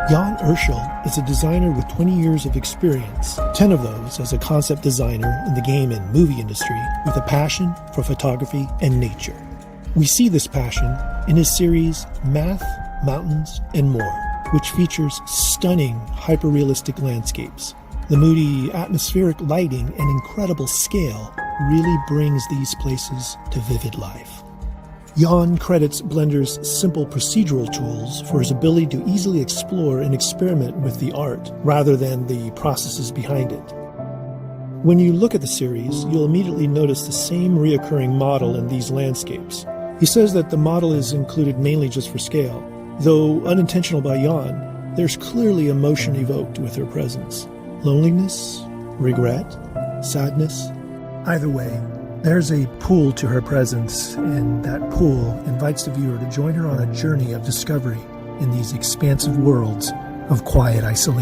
Jan Urschel is a designer with 20 years of experience, 10 of those as a concept designer in the game and movie industry, with a passion for photography and nature. We see this passion in his series Math, Mountains, and More, which features stunning, hyper-realistic landscapes. The moody, atmospheric lighting and incredible scale really brings these places to vivid life. Jan credits Blender's simple procedural tools for his ability to easily explore and experiment with the art rather than the processes behind it. When you look at the series, you'll immediately notice the same reoccurring model in these landscapes. He says that the model is included mainly just for scale. Though unintentional by Jan, there's clearly emotion evoked with her presence. Loneliness, regret, sadness. Either way, there's a pull to her presence, and that pull invites the viewer to join her on a journey of discovery in these expansive worlds of quiet isolation.